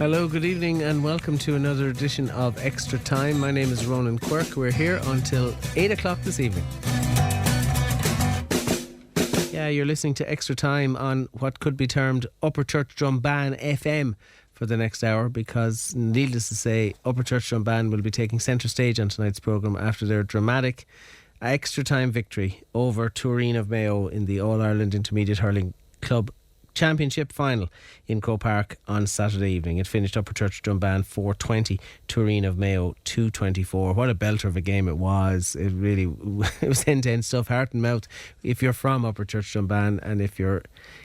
Hello, good evening and welcome to another edition of Extra Time. My name is Ronan Quirk. We're here until 8 o'clock this evening. Yeah, you're listening to Extra Time on what could be termed Upperchurch Drombane FM for the next hour, because needless to say, Upperchurch Drombane will be taking centre stage on tonight's programme after their dramatic extra time victory over Turin of Mayo in the All-Ireland Intermediate Hurling Club Championship final in Croke Park on Saturday evening. It finished Upperchurch Drombane 420, Turin of Mayo 224. What a belter of a game it was. It was end-to-end stuff, heart and mouth. If you're from Upperchurch Drombane and if you're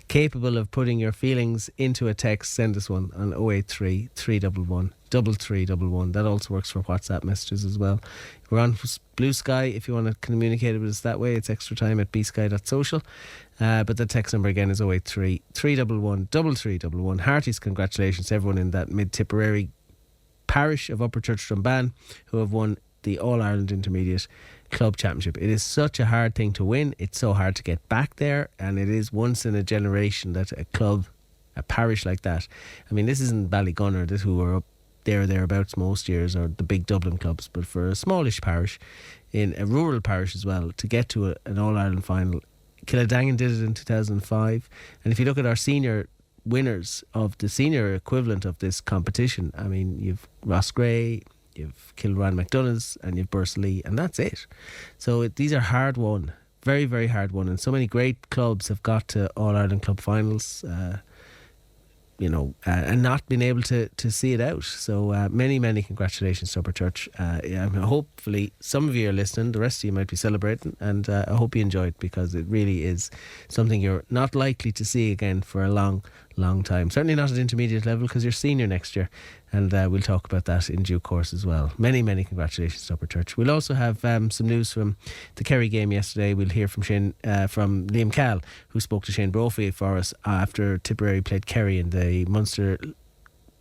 capable of putting your feelings into a text, send us one on 083 311 3311. That also works for WhatsApp messages as well. We're on Blue Sky if you want to communicate with us that way. It's extratime@bsky.social. But the text number again is 083 311 3311. Heartiest congratulations to everyone in that mid-Tipperary parish of Upperchurch Drombane who have won the All-Ireland Intermediate Club Championship. It is such a hard thing to win. It's so hard to get back there, and it is once in a generation that a parish like that. I mean, this isn't Ballygunner, who were up thereabouts most years, or the big Dublin clubs, but for a smallish parish, in a rural parish as well, to get to an All-Ireland final. Killadangan did it in 2005, and if you look at our senior winners of the senior equivalent of this competition, I mean, you've Ross Gray, you've Kilruan McDonough's, and you've Bursley, and that's it. So these are hard won, very, very hard won, and so many great clubs have got to All-Ireland Club finals, and not been able to see it out. So many congratulations to Upperchurch. Hopefully some of you are listening, the rest of you might be celebrating, and I hope you enjoyed, because it really is something you're not likely to see again for a long time. Certainly not at intermediate level, because you're senior next year, and we'll talk about that in due course as well. Many congratulations to Upperchurch. We'll also have some news from the Kerry game yesterday. We'll hear from from Liam Cahill, who spoke to Shane Brophy for us after Tipperary played Kerry in the Munster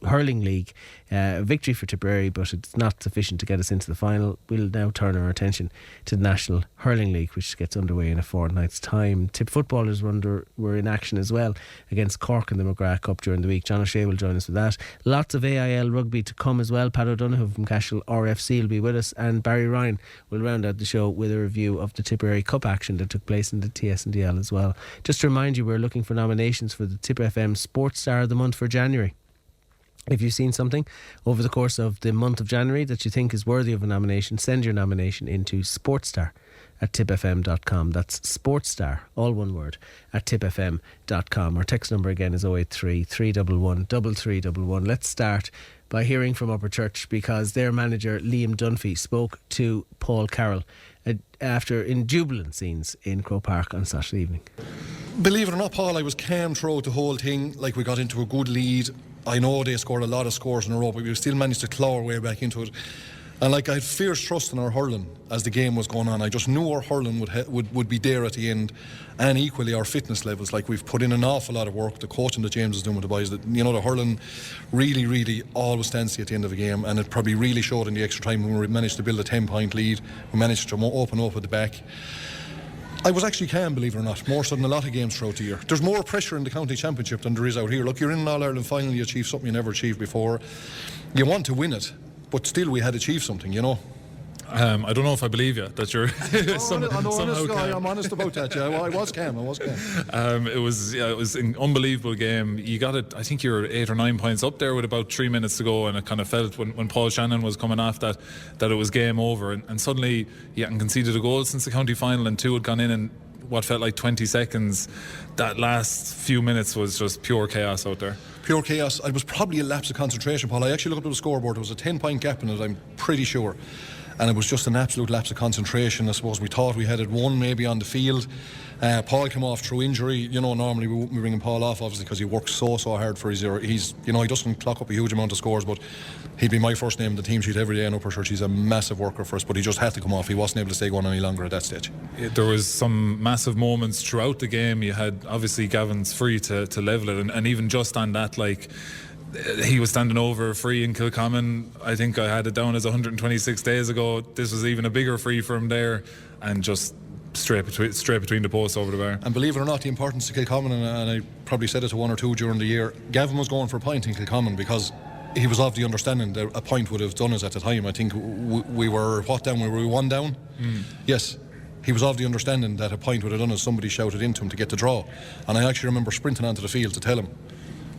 Hurling League. Victory for Tipperary, but it's not sufficient to get us into the final. We'll now turn our attention to the National Hurling League, which gets underway in a fortnight's time. Tipp footballers were in action as well against Cork in the McGrath Cup during the week. John O'Shea will join us with that. Lots of AIL rugby to come as well. Pat O'Donoghue from Cashel RFC will be with us, and Barry Ryan will round out the show with a review of the Tipperary Cup action that took place in the TSDL as well. Just to remind you, we're looking for nominations for the Tipp FM Sports Star of the Month for January. If you've seen something over the course of the month of January that you think is worthy of a nomination, send your nomination into sportstar@tippfm.com. That's sportstar, all one word, at tippfm.com. Our text number again is 083 311 3311. Let's start by hearing from Upperchurch, because their manager Liam Dunphy spoke to Paul Carroll in jubilant scenes in Croke Park on Saturday evening. Believe it or not, Paul, I was calm throughout the whole thing. Like, we got into a good lead. I know they scored a lot of scores in a row, but we still managed to claw our way back into it. And I had fierce trust in our hurling as the game was going on. I just knew our hurling would be there at the end, and equally our fitness levels. Like, we've put in an awful lot of work. The coaching that James is doing with the boys, that the hurling really always stands at the end of the game, and it probably really showed in the extra time when we managed to build a 10-point lead. We managed to open up at the back. I was actually calm, believe it or not, more so than a lot of games throughout the year. There's more pressure in the county championship than there is out here. Look, you're in an All-Ireland final, you achieve something you never achieved before. You want to win it, but still we had achieved something, I don't know if I believe you that you're I'm honest about that. Yeah, I was calm. It was an unbelievable game. You got it. I think you're 8 or 9 points up there with about 3 minutes to go, and it kind of felt when Paul Shannon was coming off that it was game over, and suddenly he hadn't conceded a goal since the county final, and 2 had gone in what felt like 20 seconds. That last few minutes was just pure chaos out there. Pure chaos. It was probably a lapse of concentration, Paul. I actually looked at the scoreboard. There was a 10-point gap in it, I'm pretty sure. And it was just an absolute lapse of concentration. I suppose we thought we had it won maybe on the field. Paul came off through injury. Normally we wouldn't be bringing Paul off, obviously, because he works so hard for he doesn't clock up a huge amount of scores, but he'd be my first name in the team sheet every day in Upperchurch. He's a massive worker for us, but he just had to come off. He wasn't able to stay going any longer at that stage. There was some massive moments throughout the game. You had obviously Gavin's free to level it, and even just on that, like, he was standing over free in Kilcommon. I think I had it down as 126 days ago. This was even a bigger free from there, and just straight between the posts over the bar. And believe it or not, the importance of Kilcommon, and I probably said it to one or two during the year, Gavin was going for a point in Kilcommon because he was of the understanding that a point would have done us at the time. I think we were down? Were we 1 down? Yes. He was of the understanding that a point would have done us. Somebody shouted into him to get the draw. And I actually remember sprinting onto the field to tell him,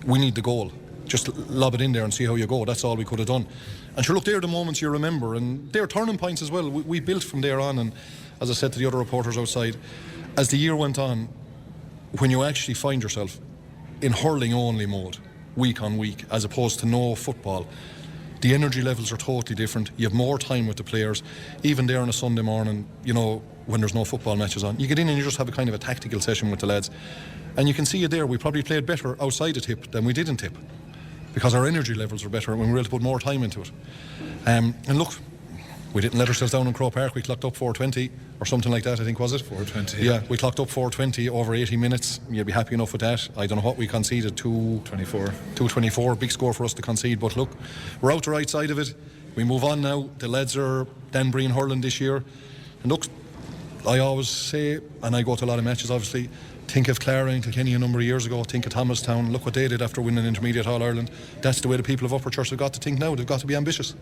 we need the goal. Just lob it in there and see how you go. That's all we could have done. And sure, look, they're the moments you remember. And they're turning points as well. We built from there on. And as I said to the other reporters outside, as the year went on, when you actually find yourself in hurling only mode, week on week, as opposed to no football, the energy levels are totally different. You have more time with the players. Even there on a Sunday morning, you know, when there's no football matches on, you get in and you just have a kind of a tactical session with the lads. And you can see it there. We probably played better outside of Tipp than we did in Tipp, because our energy levels were better when we were able to put more time into it. And look, we didn't let ourselves down in Croke Park. We clocked up 4:20 or something like that, I think, was it? 4:20. Yeah, we clocked up 4:20 over 80 minutes. You'd be happy enough with that. I don't know what we conceded, 2:24. Big score for us to concede. But look, we're out the right side of it. We move on now. The lads are Dunphy and hurling this year. And look, I always say, and I go to a lot of matches obviously, think of Clara and Kilkenny a number of years ago, think of Thomastown, look what they did after winning Intermediate All-Ireland. That's the way the people of Upperchurch have got to think now. They've got to be ambitious.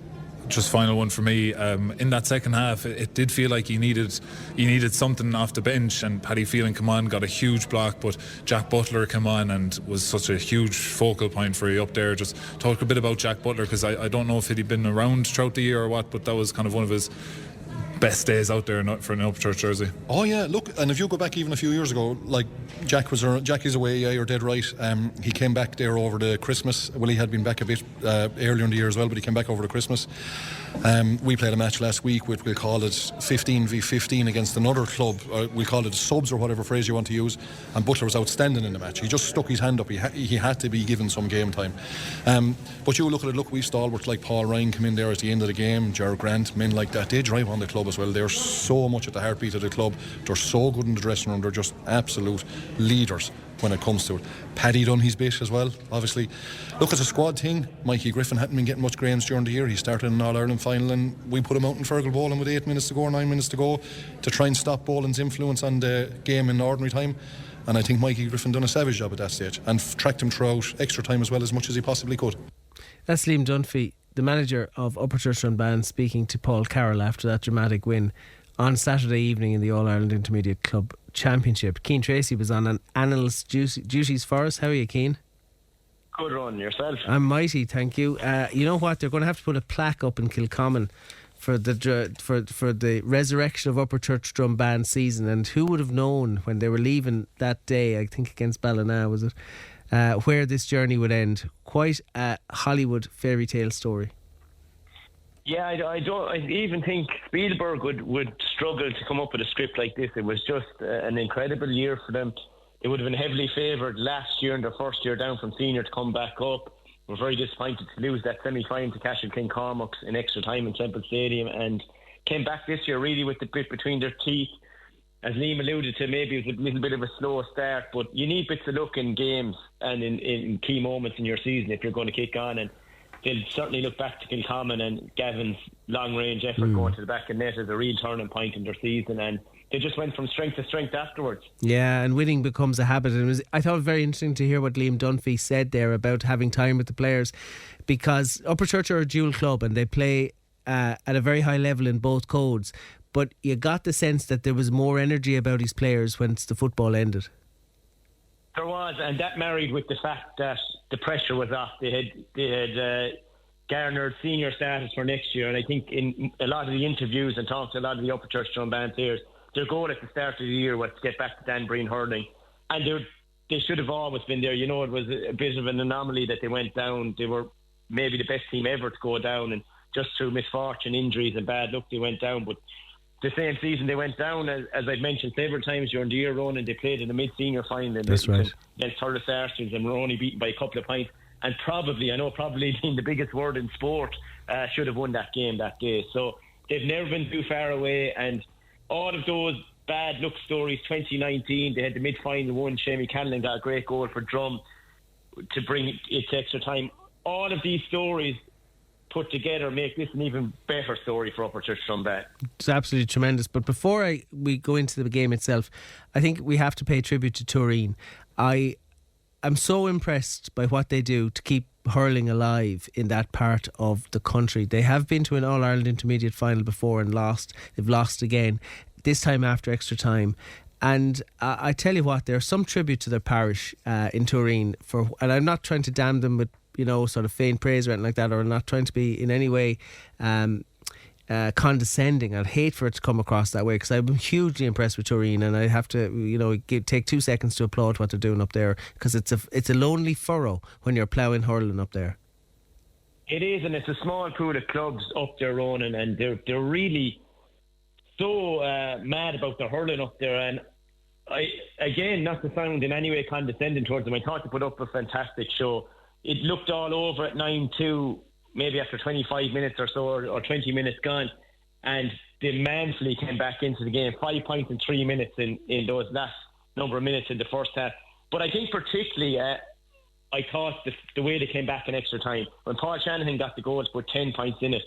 Just final one for me. In that second half, it did feel like he needed something off the bench, and Paddy Phelan came on, got a huge block, but Jack Butler came on and was such a huge focal point for you up there. Just talk a bit about Jack Butler, because I don't know if he'd been around throughout the year or what, but that was kind of one of his best days out there for an Upperchurch jersey. Oh yeah, look, and if you go back even a few years ago, like Jack is away, yeah, you're dead right. He came back there over the Christmas. Well, he had been back a bit earlier in the year as well, but he came back over the Christmas. We played a match last week with, we'll call it 15 v 15 against another club, we'll call it subs or whatever phrase you want to use, and Butler was outstanding in the match. He just stuck his hand up. He had to be given some game time. But you look at it, look, we stalwarts like Paul Ryan come in there at the end of the game, Gerard Grant, men like that, they drive on the club as well. They're so much at the heartbeat of the club. They're so good in the dressing room. They're just absolute leaders when it comes to it. Paddy done his bit as well, obviously. Look, it's a squad thing. Mikey Griffin hadn't been getting much games during the year. He started in an All-Ireland final and we put him out in Fergal bowling with 8 minutes to go or 9 minutes to go to try and stop bowling's influence on the game in ordinary time. And I think Mikey Griffin done a savage job at that stage and tracked him throughout extra time as well, as much as he possibly could. That's Liam Dunphy, the manager of Upperchurch Drombane, speaking to Paul Carroll after that dramatic win on Saturday evening in the All-Ireland Intermediate Club Championship. Cian Treacy was on an analyst duties for us. How are you, Cian? Good run, yourself? I'm mighty, thank you. You know what? They're going to have to put a plaque up in Kilcommon for the resurrection of Upperchurch Drombane season. And who would have known when they were leaving that day, I think against Ballina, was it, where this journey would end? Quite a Hollywood fairy tale story. Yeah, I even think Spielberg would struggle to come up with a script like this. It was just an incredible year for them. They would have been heavily favoured last year in their first year down from senior to come back up. We're very disappointed to lose that semi-final to Cashel King Cormac in extra time in Temple Stadium, and came back this year really with the bit between their teeth. As Liam alluded to, maybe it was a little bit of a slow start, but you need bits of luck in games and in key moments in your season if you're going to kick on. And they'll certainly look back to Kilcommon and Gavin's long-range effort going to the back of net as a real turning point in their season, and they just went from strength to strength afterwards. Yeah, and winning becomes a habit. And I thought it was very interesting to hear what Liam Dunphy said there about having time with the players, because Upperchurch are a dual club and they play at a very high level in both codes, but you got the sense that there was more energy about his players once the football ended. There was, and that married with the fact that the pressure was off. They had garnered senior status for next year, and I think in a lot of the interviews and talks to a lot of the Upperchurch Drombane players, their goal at the start of the year was to get back to Dunphy and hurling, and they should have always been there. You know, it was a bit of an anomaly that they went down. They were maybe the best team ever to go down, and just through misfortune, injuries and bad luck they went down. But the same season they went down, as I've mentioned several times during the year run, and they played in the mid-senior final. That's right. Against Hurlers Archers, and were only beaten by a couple of points. And probably being the biggest word in sport, should have won that game that day. So they've never been too far away, and all of those bad luck stories, 2019, they had the mid-final one, Shamie Canlon got a great goal for Drum to bring it to extra time. All of these stories put together make this an even better story for Upperchurch Drombane. It's absolutely tremendous. But before we go into the game itself, I think we have to pay tribute to Turin. I I'm so impressed by what they do to keep hurling alive in that part of the country. They have been to an All-Ireland intermediate final before and lost. They've lost again, this time after extra time. And I tell you what, there's some tribute to their parish in Turin and I'm not trying to damn them with, sort of faint praise or anything like that, or not trying to be in any way condescending. I'd hate for it to come across that way, because I'm hugely impressed with Turin, and I have to take 2 seconds to applaud what they're doing up there, because it's a lonely furrow when you're ploughing hurling up there. It is, and it's a small pool of clubs up there, Ronan, and they're really so mad about the hurling up there. And again, not to sound in any way condescending towards them, I thought they put up a fantastic show. It looked all over at 9-2, maybe after 25 minutes or so, or 20 minutes gone, and they manfully came back into the game. 5 points in 3 minutes in those last number of minutes in the first half. But I think particularly, I thought the way they came back in extra time, when Paul Shanahan got the goal to put 10 points in it,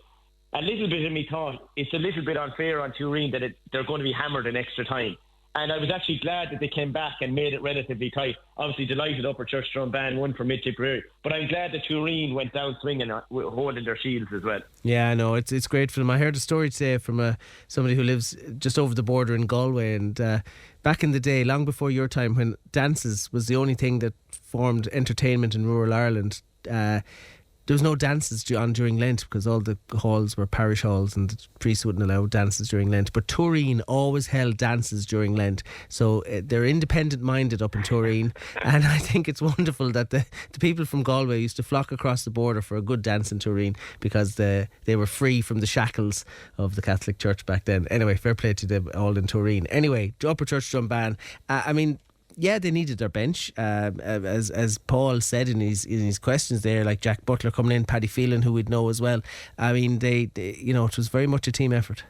a little bit of me thought it's a little bit unfair on Turin that they're going to be hammered in extra time. And I was actually glad that they came back and made it relatively tight. Obviously delighted Upperchurch Drombane won for Mid-Tipperary. But I'm glad that Turin went down swinging, holding their shields as well. Yeah, I know. It's great for them. I heard a story today from somebody who lives just over the border in Galway. And back in the day, long before your time, when dances was the only thing that formed entertainment in rural Ireland, there was no dances on during Lent, because all the halls were parish halls and the priests wouldn't allow dances during Lent. But Turin always held dances during Lent, so they're independent minded up in Turin. And I think it's wonderful that the people from Galway used to flock across the border for a good dance in Turin, because they were free from the shackles of the Catholic Church back then. Anyway, fair play to them all in Turin. Anyway, Upperchurch Drombane, yeah, they needed their bench, as Paul said in his questions there, like Jack Butler coming in, Paddy Phelan, who we'd know as well. I mean, they it was very much a team effort.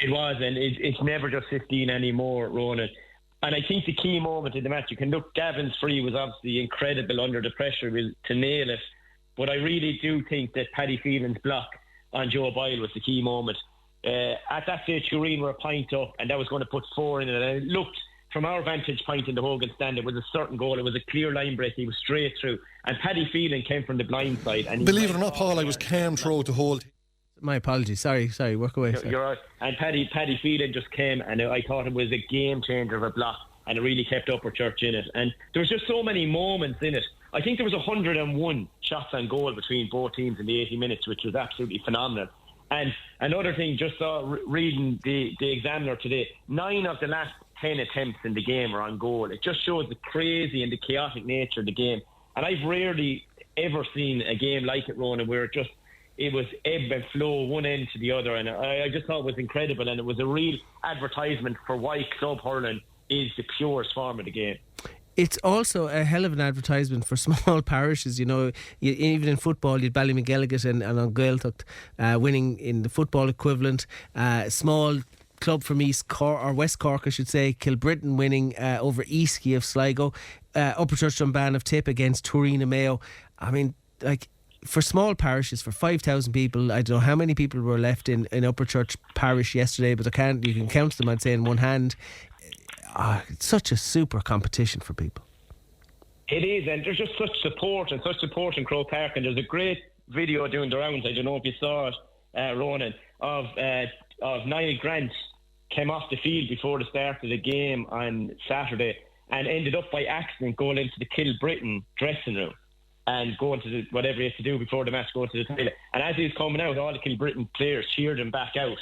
It was, and it's never just 15 anymore, Ronan. And I think the key moment in the match, you can look, Gavin's free was obviously incredible under the pressure to nail it, but I really do think that Paddy Phelan's block on Joe Boyle was the key moment. At that stage, Turin were a point up, and that was going to put 4 in it, and it looked, from our vantage point in the Hogan stand, it was a certain goal. It was a clear line break. He was straight through. And Paddy Phelan came from the blind side. And believe it or not, Paul, I was calm throughout the whole. My apologies. Sorry. Work away. You're right. And Paddy Phelan just came, and I thought it was a game changer of a block, and it really kept Upperchurch in it. And there was just so many moments in it. I think there was 101 shots on goal between both teams in the 80 minutes, which was absolutely phenomenal. And another thing, just reading the Examiner today, 9 of the last 10 attempts in the game are on goal. It just shows the crazy and the chaotic nature of the game. And I've rarely ever seen a game like it, Ronan, where it was ebb and flow one end to the other. And I just thought it was incredible. And it was a real advertisement for why club hurling is the purest form of the game. It's also a hell of an advertisement for small parishes. Even in football, you'd Ballymcgilligan and on Gaeltacht winning in the football equivalent. Small club from East Cork, or West Cork I should say, Kilbrittain winning over Eastkey of Sligo, Upperchurch Drombane of Tipp against Turin and Mayo. I mean, like, for small parishes, for 5,000 people, I don't know how many people were left in Upperchurch parish yesterday, but you can count them, I'd say, in one hand. It's such a super competition for people. It is, and there's just such support in Croke Park, and there's a great video doing the rounds, I don't know if you saw it, Ronan, of Niall Grant came off the field before the start of the game on Saturday and ended up by accident going into the Kilbrittain dressing room and going to whatever he has to do before the match, going to the toilet. And as he was coming out, all the Kilbrittain players cheered him back out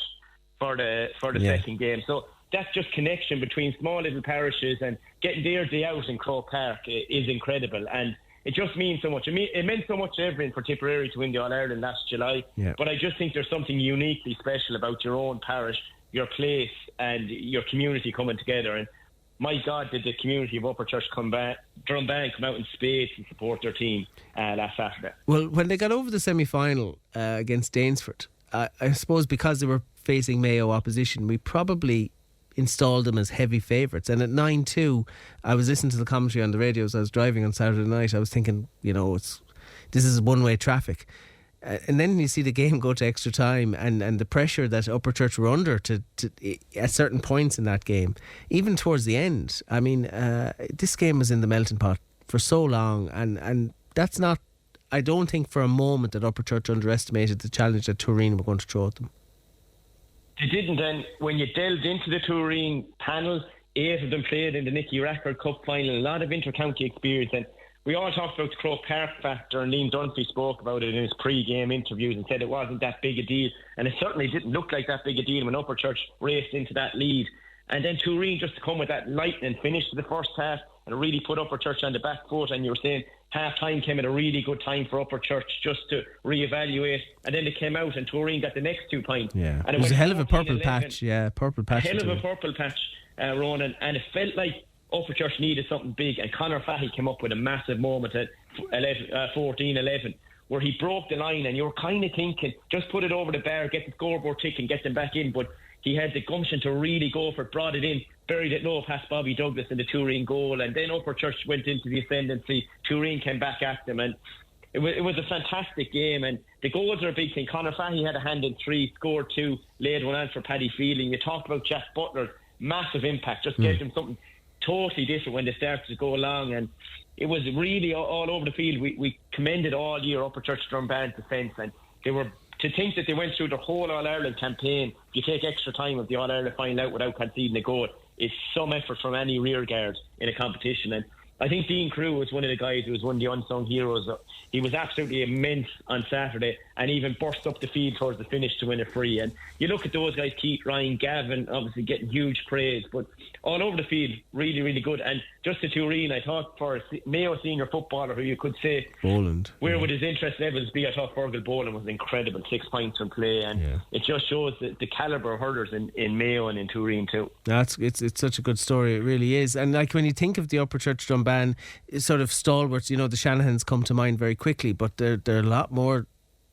for the second game. So that's just connection between small little parishes, and getting their day out in Croke Park is incredible. And it just means so much. It meant so much to everyone for Tipperary to win the All-Ireland last July. Yeah. But I just think there's something uniquely special about your own parish, your place, and your community coming together. And my God, did the community of Upperchurch Drombane come out in spades to support their team last Saturday. Well, when they got over the semi-final against Danesford, I suppose because they were facing Mayo opposition, we probably installed them as heavy favourites. And at 9-2, I was listening to the commentary on the radio as I was driving on Saturday night. I was thinking, this is one-way traffic. And then you see the game go to extra time, and the pressure that Upperchurch were under to at certain points in that game, even towards the end. I mean, this game was in the melting pot for so long, and that's not. I don't think for a moment that Upperchurch underestimated the challenge that Turin were going to throw at them. They didn't, and when you delved into the Turin panel, 8 of them played in the McGrath Cup final, a lot of inter-county experience, and we all talked about the Croke Park factor, and Liam Dunphy spoke about it in his pre-game interviews and said it wasn't that big a deal, and it certainly didn't look like that big a deal when Upperchurch raced into that lead. And then Turin just to come with that lightning finish to the first half and really put Upperchurch on the back foot, and you were saying half-time came at a really good time for Upperchurch just to re-evaluate, and then they came out and Turin got the next 2 points. Yeah, and it was a hell of a purple patch. Yeah, purple patch. A hell of a purple patch, Ronan, and it felt like Upperchurch needed something big, and Conor Fahy came up with a massive moment at 14-11 where he broke the line, and you were kind of thinking just put it over the bar, get the scoreboard ticking, get them back in, but he had the gumption to really go for it, brought it in, buried it low past Bobby Douglas in the Turin goal, and then Upperchurch went into the ascendancy. Turin came back at them, and it was a fantastic game, and the goals are a big thing. Conor Fahy had a hand in 3, scored 2, laid one out for Paddy Fielding. You talked about Jack Butler, massive impact, just gave them something totally different when they started to go along, and it was really all over the field. We commended all year Upperchurch Drombane's defence, and they were, to think that they went through the whole All-Ireland campaign, if you take extra time of the All-Ireland final out without conceding a goal, it's some effort from any rear guard in a competition. And I think Dean Crew was one of the guys who was one of the unsung heroes. He was absolutely immense on Saturday and even burst up the field towards the finish to win a free. And you look at those guys, Keith, Ryan, Gavin, obviously getting huge praise, but all over the field, really, really good. And just to Turin, I thought for a Mayo senior footballer who you could say, Boland, where would his interest levels be? I thought Fergal Boland was incredible, 6 points from play, and it just shows the calibre of hurlers in Mayo and in Turin too. It's such a good story, it really is. And like when you think of the Upperchurch Drombane sort of stalwarts, the Shanahans come to mind very quickly, but they're a lot more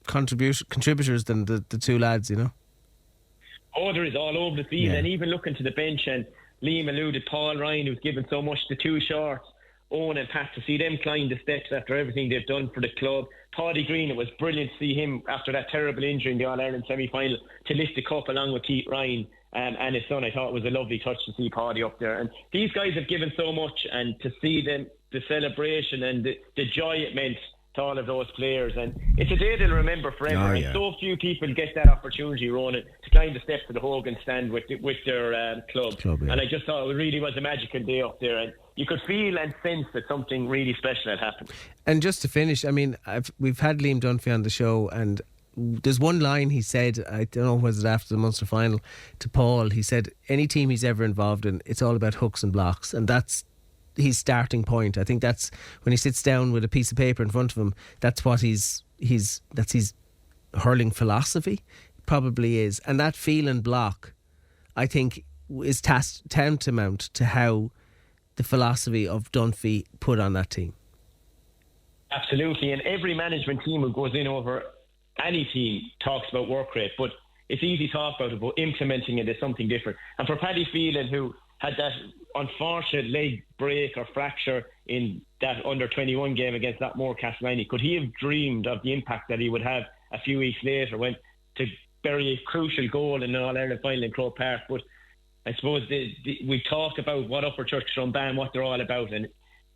contributors than the 2 lads, Oh, there is all over the field, and even looking to the bench, and Liam alluded, Paul Ryan, who's given so much, the 2 shorts, Owen and Pat, to see them climb the steps after everything they've done for the club. Paddy Green, it was brilliant to see him after that terrible injury in the All-Ireland semi-final to lift the cup along with Keith Ryan and his son. I thought it was a lovely touch to see Paddy up there, and these guys have given so much, and to see them, the celebration and the joy it meant to all of those players, and it's a day they'll remember forever. And so few people get that opportunity, Ronan, to climb the steps of the Hogan stand with their club. And I just thought it really was a magical day up there, and you could feel and sense that something really special had happened. And just to finish, I mean, we've had Liam Dunphy on the show, and there's one line he said, I don't know, was it after the Munster final, to Paul. He said any team he's ever involved in, it's all about hooks and blocks, and that's his starting point. I think that's when he sits down with a piece of paper in front of him, that's what that's his hurling philosophy, probably is. And that feel and block, I think, is tantamount to how the philosophy of Dunphy put on that team. Absolutely, and every management team who goes in over any team talks about work rate, but it's easy to talk about it, but implementing it is something different. And for Paddy Phelan, who had that unfortunate leg break or fracture in that under-21 game against that Moore Castellani, could he have dreamed of the impact that he would have a few weeks later when to bury a crucial goal in an All-Ireland final in Croke Park? But I suppose we talk about what Upperchurch Drombane, what they're all about, and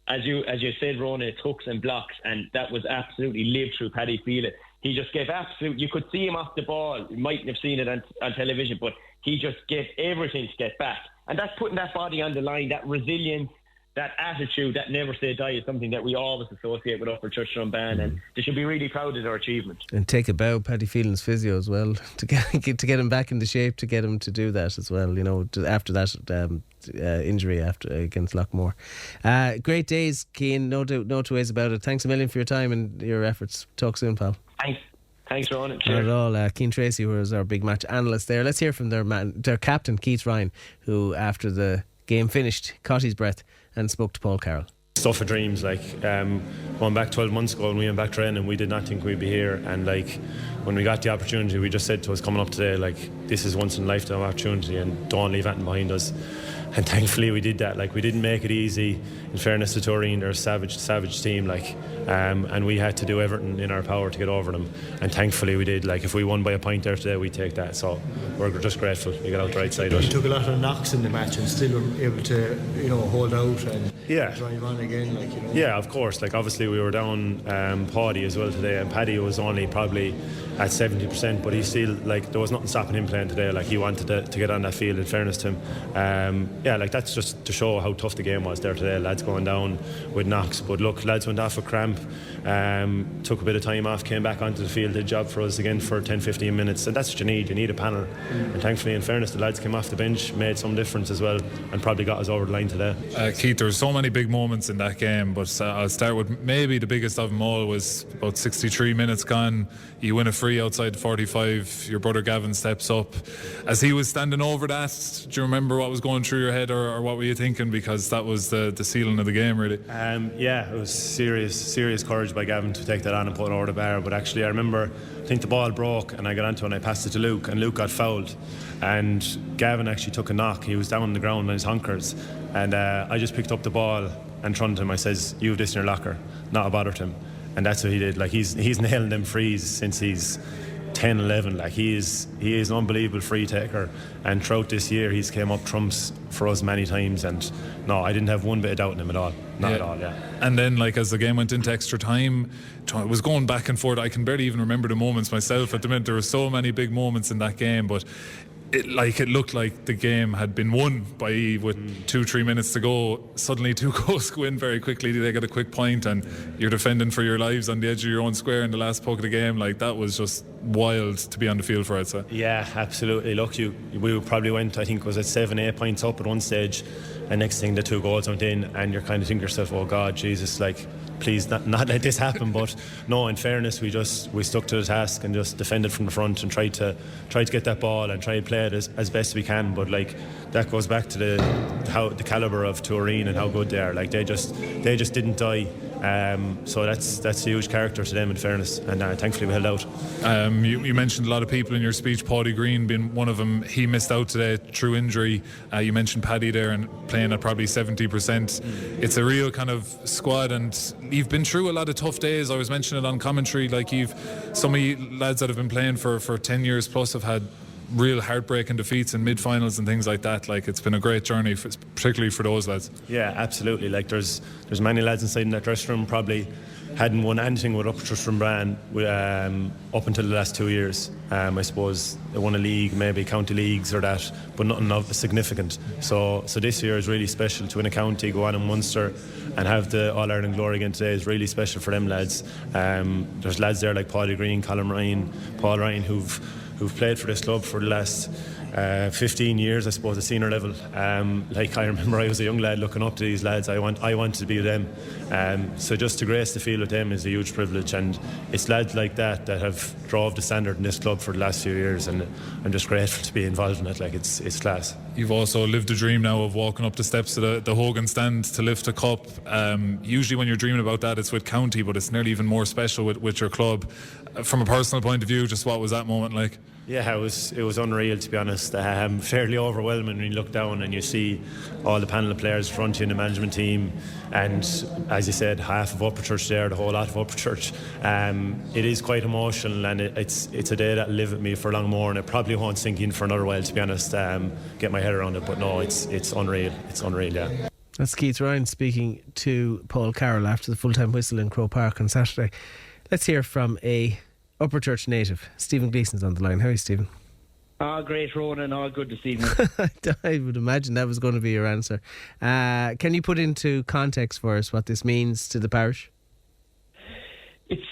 as you said, Ronan, it's hooks and blocks, and that was absolutely lived through Paddy Phelan. He just gave you could see him off the ball. You mightn't have seen it on television, but he just gave everything to get back. And that's putting that body on the line, that resilience, that attitude, that never say die is something that we always associate with Upperchurch Drombane, and they should be really proud of their achievement. And take a bow, Paddy Phelan's physio as well, to get him back into shape, to get him to do that as well, after that injury against Lockmore. Great days, Cian, no two ways about it. Thanks a million for your time and your efforts. Talk soon, pal. Thanks, Ronan. Not at all. Cian Treacy, who was our big match analyst there. Let's hear from their captain, Keith Ryan, who after the game finished caught his breath and spoke to Paul Carroll. Stuff of dreams, going back 12 months ago when we went back training, we did not think we'd be here, and when we got the opportunity, we just said to us coming up today, this is once in a lifetime opportunity and don't leave anything behind us. And thankfully we did that. Like, we didn't make it easy. In fairness to Turin, they're a savage team, like, and we had to do everything in our power to get over them. And thankfully we did. Like, if we won by a point there today, we'd take that. So we're just grateful we got out the right side of it. You took a lot of knocks in the match and still were able to, hold out and drive on again. Like, Yeah, of course. Like, obviously we were down Paddy as well today, and Paddy was only probably at 70%, but he still, like, there was nothing stopping him playing today. Like, he wanted to get on that field, in fairness to him. Like, that's just to show how tough the game was there today. Lads going down with knocks, but look, lads went off a cramp, took a bit of time off, came back onto the field, did a job for us again for 10-15 minutes, and that's what you need a panel. And thankfully, in fairness, the lads came off the bench, made some difference as well, and probably got us over the line today. Keith, there were so many big moments in that game, but I'll start with maybe the biggest of them all. Was about 63 minutes gone, you win a free outside 45, your brother Gavin steps up. As he was standing over that, do you remember what was going through your head, or what were you thinking? Because that was the ceiling of the game, really. It was serious courage by Gavin to take that on and put it over the bar. But actually, I remember, I think the ball broke and I got onto it and I passed it to Luke, and Luke got fouled, and Gavin actually took a knock. He was down on the ground on his honkers, and I just picked up the ball and thrown to him. I says, "You have this in your locker." Not a bother to him, and that's what he did. Like, he's nailing them frees since he's 10, 11. Like, he is an unbelievable free taker, and throughout this year he's came up trumps for us many times, and no, I didn't have one bit of doubt in him at all. Not at all. And then, like, as the game went into extra time, it was going back and forth. I can barely even remember the moments myself at the minute. There were so many big moments in that game, but it looked like the game had been won by Eve with 2-3 minutes to go. Suddenly 2 goals go in very quickly. They get a quick point and you're defending for your lives on the edge of your own square in the last puck of the game. Like, that was just wild to be on the field for, I'd say. Yeah, absolutely. Look, we probably went, I think it was at 7-8 points up at one stage, and next thing the 2 goals went in, and you're kind of thinking to yourself, oh God, Jesus, like, please not let this happen. But no, in fairness, we stuck to the task and just defended from the front and tried to get that ball and try to play it as best we can. But, like, that goes back to the calibre of Turin and how good they are. Like, they just didn't die. So that's a huge character to them, in fairness, and thankfully we held out. You mentioned a lot of people in your speech, Paddy Green being one of them. He missed out today through injury. You mentioned Paddy there and playing at probably 70%. It's a real kind of squad, and you've been through a lot of tough days. I was mentioning it on commentary, like, some of you lads that have been playing for 10 years plus have had real heartbreaking defeats in mid-finals and things like that. Like, it's been a great journey, particularly for those lads. Yeah, absolutely. Like, there's many lads inside in that dressing room probably hadn't won anything with Upperchurch Drombane up until the last 2 years. I suppose they won a league, maybe county leagues or that, but nothing of significant. So this year is really special to win a county, go on in Munster and have the All-Ireland glory again today is really special for them lads. There's lads there like Paddy Green, Colin Ryan, Paul Ryan, who've played for this club for the last 15 years, I suppose, at senior level. Like, I remember I was a young lad looking up to these lads. I wanted to be with them. So just to grace the field with them is a huge privilege, and it's lads like that have drove the standard in this club for the last few years, and I'm just grateful to be involved in it. Like, it's class. You've also lived a dream now of walking up the steps of the Hogan stand to lift a cup. Usually when you're dreaming about that, it's with county, but it's nearly even more special with your club. From a personal point of view, just what was that moment like? Yeah, it was unreal, to be honest. Fairly overwhelming when you look down and you see all the panel of players in front of you in the management team, and as you said, half of Upperchurch there, the whole lot of Upperchurch. It is quite emotional, and it's a day that'll live with me for long more, and it probably won't sink in for another while, to be honest. Get my head around it, but no, it's unreal. It's unreal, yeah. That's Keith Ryan speaking to Paul Carroll after the full-time whistle in Croke Park on Saturday. Let's hear from a Upperchurch native. Stephen Gleeson's on the line. How are you, Stephen? Great, Ronan. All good this evening. I would imagine that was going to be your answer. Can you put into context for us what this means to the parish? It's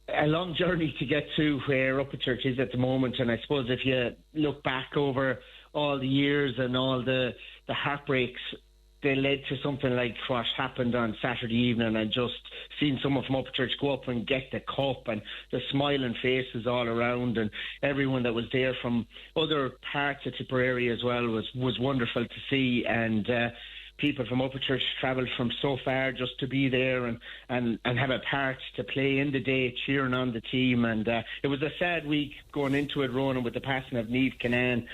a long journey to get to where Upperchurch is at the moment, and I suppose if you look back over all the years and all the heartbreaks, they led to something like what happened on Saturday evening, and just seeing someone from Upperchurch go up and get the cup, and the smiling faces all around, and everyone that was there from other parts of Tipperary as well was wonderful to see. And people from Upperchurch travelled from so far just to be there and have a part to play in the day, cheering on the team. And it was a sad week going into it, Ronan, with the passing of Niamh Kinane.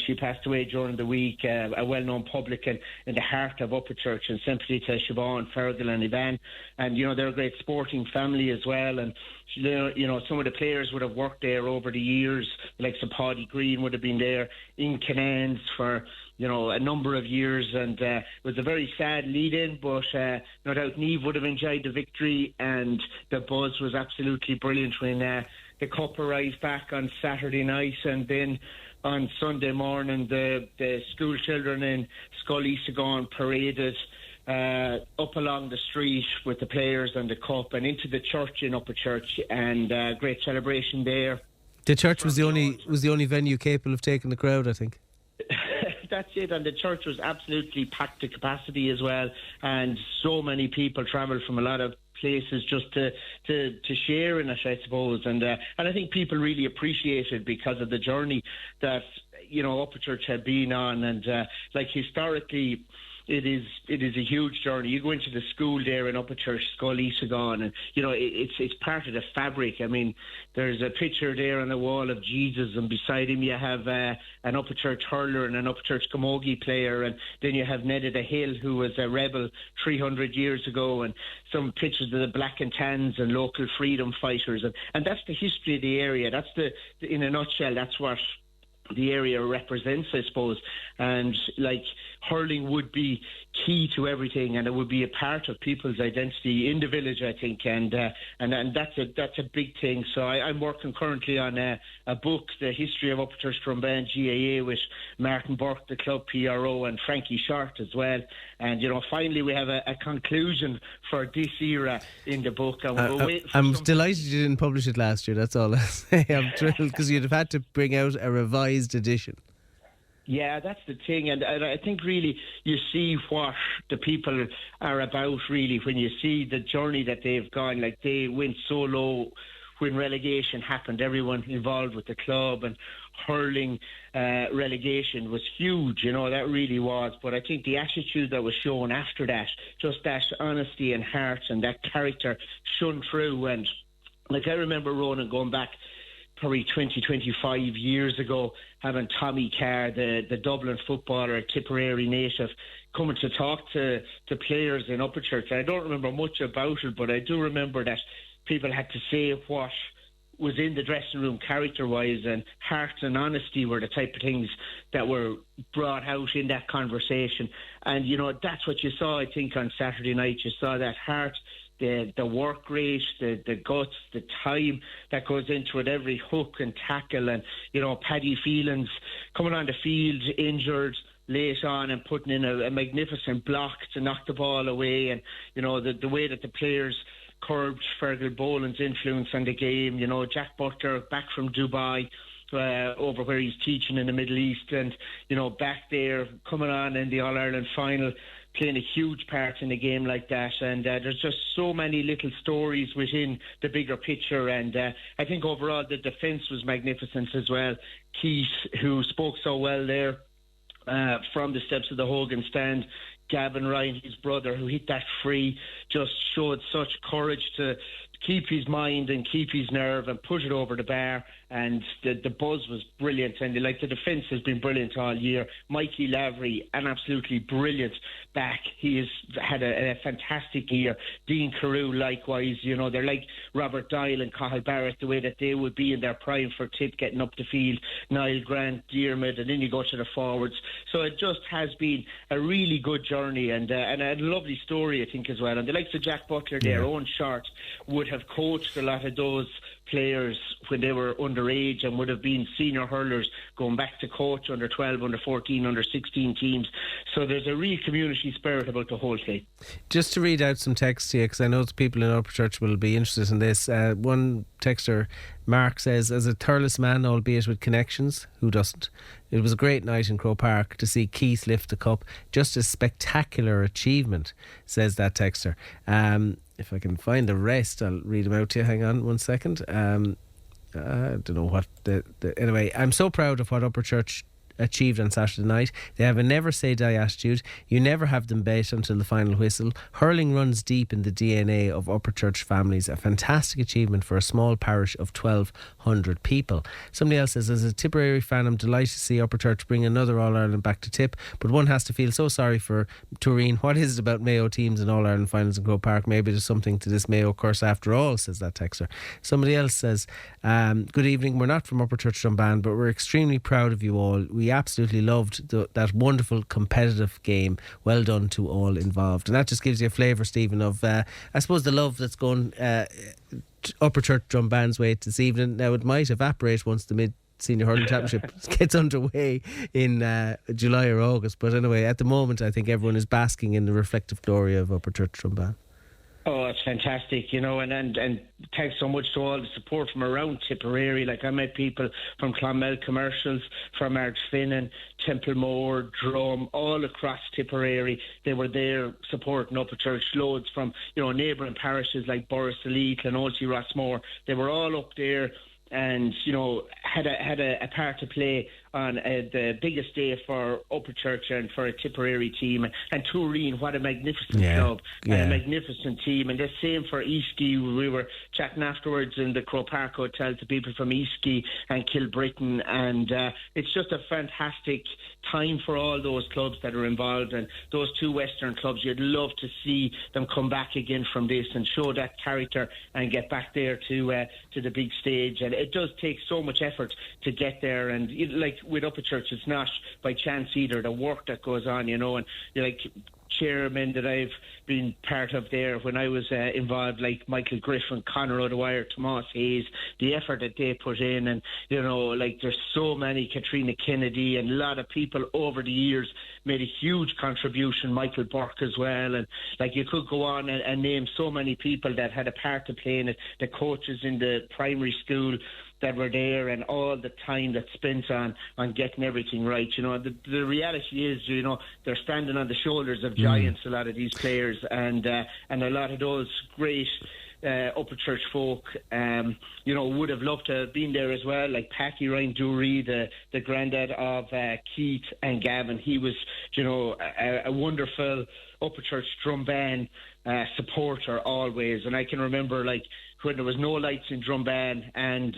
She passed away during the week, a well-known publican in the heart of Upperchurch, and sympathy to Siobhan, Fergal and Ivan. And, they're a great sporting family as well. And, some of the players would have worked there over the years, like Paddy Green would have been there in Kinane's for a number of years, and it was a very sad lead-in, but no doubt Niamh would have enjoyed the victory, and the buzz was absolutely brilliant when the cup arrived back on Saturday night, and then on Sunday morning the school children in Scully Sagan paraded up along the street with the players and the cup and into the church in Upperchurch, and great celebration there. The church was the only venue capable of taking the crowd, I think. That's it, and the church was absolutely packed to capacity as well, and so many people travelled from a lot of places just to share in it, I suppose, and I think people really appreciated because of the journey that Upperchurch had been on, and historically it is a huge journey. You go into the school there in Upperchurch, Scully Sagan, and it's part of the fabric. I mean, there's a picture there on the wall of Jesus, and beside him you have an Upperchurch hurler and an Upperchurch camogie player, and then you have Nedda Hill, who was a rebel 300 years ago, and some pictures of the Black and Tans and local freedom fighters, and that's the history of the area. That's in a nutshell, that's what the area represents, I suppose. And hurling would be key to everything, and it would be a part of people's identity in the village, I think, and that's a big thing. So I'm working currently on a book, The History of Upperchurch Drombane GAA, with Martin Burke, the club PRO, and Frankie Short as well. And finally we have a conclusion for this era in the book. And I'm delighted you didn't publish it last year. That's all I say. I'm thrilled because you'd have had to bring out a revised edition. Yeah, that's the thing, and I think really you see what the people are about really when you see the journey that they've gone. Like, they went so low when relegation happened. Everyone involved with the club and hurling relegation was huge, that really was. But I think the attitude that was shown after that, just that honesty and heart and that character shone through. And I remember, Ronan, going back probably 25 years ago, having Tommy Carr, the Dublin footballer, a Tipperary native, coming to talk to players in Upperchurch. I don't remember much about it, but I do remember that people had to say what was in the dressing room character-wise, and heart and honesty were the type of things that were brought out in that conversation. And, that's what you saw, I think, on Saturday night. You saw that heart, the work rate, the guts, the time that goes into it, every hook and tackle, and Paddy Phelan's coming on the field injured late on and putting in a magnificent block to knock the ball away, and the way that the players curbed Fergal Boland's influence on the game. Jack Butler back from Dubai, over where he's teaching in the Middle East, and back there coming on in the All-Ireland final, playing a huge part in a game like that. And there's just so many little stories within the bigger picture, and I think overall the defence was magnificent as well. Keith, who spoke so well there from the steps of the Hogan stand, Gavin Ryan, his brother, who hit that free, just showed such courage to keep his mind and keep his nerve and push it over the bar. And the buzz was brilliant, and the defence has been brilliant all year. Mikey Lavery, an absolutely brilliant back. He has had a fantastic year. Dean Carew, likewise. They're like Robert Doyle and Cahill Barrett, the way that they would be in their prime for Tipp getting up the field. Niall Grant, Diarmid, and then you go to the forwards. So it just has been a really good journey, and a lovely story, I think, as well. And the likes of Jack Butler, their own Short, would have coached a lot of those players when they were underage and would have been senior hurlers, going back to coach under 12, under 14, under 16 teams. So there's a real community spirit about the whole thing. Just to read out some texts here, because I know people in Upperchurch will be interested in this. One texter, Mark, says, as a Thurles man, albeit with connections, who doesn't, it was a great night in Croke Park to see Keith lift the cup. Just a spectacular achievement, says that texter. If I can find the rest, I'll read them out to you. Hang on one second. I don't know what anyway, I'm so proud of what Upperchurch achieved on Saturday night. They have a never say die attitude. You never have them bet until the final whistle. Hurling runs deep in the DNA of Upperchurch families. A fantastic achievement for a small parish of 1,200 people. Somebody else says, as a Tipperary fan, I'm delighted to see Upperchurch bring another All-Ireland back to Tipp, but one has to feel so sorry for Tureen. What is it about Mayo teams and All-Ireland finals in Croke Park? Maybe there's something to this Mayo curse after all, says that texter. Somebody else says, good evening, we're not from Upperchurch Drombane, but we're extremely proud of you all. We absolutely loved that wonderful competitive game. Well done to all involved. And that just gives you a flavour, Stephen, of I suppose the love that's gone Upperchurch Drombane's way this evening. Now it might evaporate once the mid-senior hurling championship gets underway in July or August, but anyway, at the moment I think everyone is basking in the reflective glory of Upperchurch Drombane. Oh, it's fantastic, and thanks so much to all the support from around Tipperary. Like, I met people from Clonmel Commercials, from Ardfinnan, Templemore, Drum, all across Tipperary. They were there supporting Upperchurch. Loads from, neighbouring parishes like Borrisoleigh, Clonoulty, Rossmore. They were all up there and, had a part to play on the biggest day for Upperchurch and for a Tipperary team. And Tureen, what a magnificent club and a magnificent team. And the same for Eastquay. We were chatting afterwards in the Croke Park Hotel to people from Eastquay and Kilbrittain, and it's just a fantastic time for all those clubs that are involved, and those two Western clubs. You'd love to see them come back again from this and show that character and get back there to the big stage. And it does take so much effort to get there, and with Upperchurch, it's not by chance either. The work that goes on, and chairmen that I've been part of there when I was involved, like Michael Griffin, Conor O'Dwyer, Tomas Hayes, the effort that they put in, and there's so many, Katrina Kennedy, and a lot of people over the years made a huge contribution, Michael Burke as well, and you could go on and name so many people that had a part to play in it, the coaches in the primary school that were there, and all the time that's spent on getting everything right. The reality is, they're standing on the shoulders of giants, a lot of these players, and a lot of those great Upperchurch folk, would have loved to have been there as well, like Packy Ryan Dury, the granddad of Keith and Gavin. He was, a wonderful Upperchurch Drombane supporter always, and I can remember when there was no lights in Drombane, and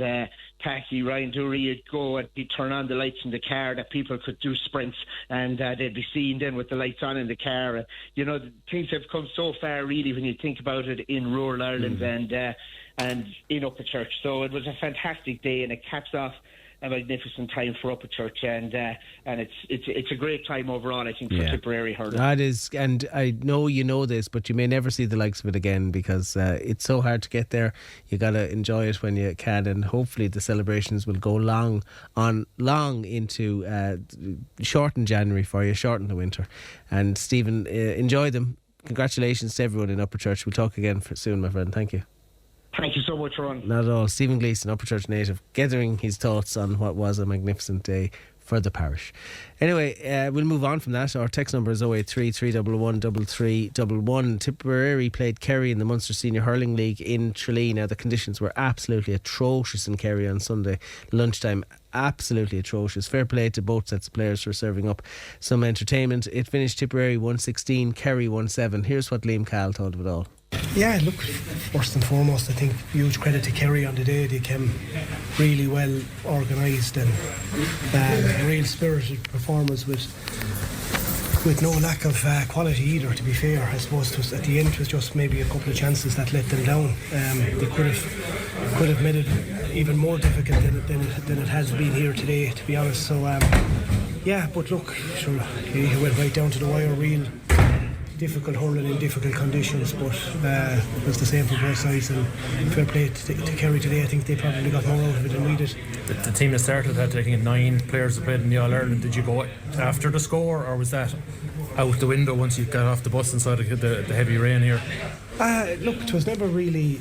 Packy Ryan Dury would go and he'd turn on the lights in the car that people could do sprints, and they'd be seen then with the lights on in the car. Things have come so far really when you think about it in rural Ireland and in Upperchurch. So it was a fantastic day, and it caps off a magnificent time for Upperchurch, and it's a great time overall, I think, for Tipperary hurling. That is, and I know you know this, but you may never see the likes of it again, because it's so hard to get there. You got to enjoy it when you can, and hopefully the celebrations will go long into shorten January for you, shorten the winter. And Stephen, enjoy them. Congratulations to everyone in Upperchurch. We'll talk again soon, my friend. Thank you. Thank you so much, Ron. Not at all. Stephen Gleeson, Upperchurch native, gathering his thoughts on what was a magnificent day for the parish. Anyway, we'll move on from that. Our text number is 083 311 3311. Tipperary played Kerry in the Munster Senior Hurling League in Tralee. Now, the conditions were absolutely atrocious in Kerry on Sunday lunchtime. Absolutely atrocious. Fair play to both sets of players for serving up some entertainment. It finished Tipperary 116, Kerry 17. Here's what Liam Cahill thought of it all. Yeah, look, first and foremost, I think huge credit to Kerry on the day. They came really well organised and a real spirited performance with no lack of quality either, to be fair. I suppose at the end it was just maybe a couple of chances that let them down. They could have made it even more difficult than it has been here today, to be honest. So but look, sure, he went right down to the wire. Real difficult hurling in difficult conditions, but it was the same for both sides, and fair play to Kerry today. I think they probably got more out of it than we did. The team that started had, I think, 9 players that played in the All-Ireland. Did you go after the score, or was that out the window once you got off the bus inside the heavy rain here? Look, it was never really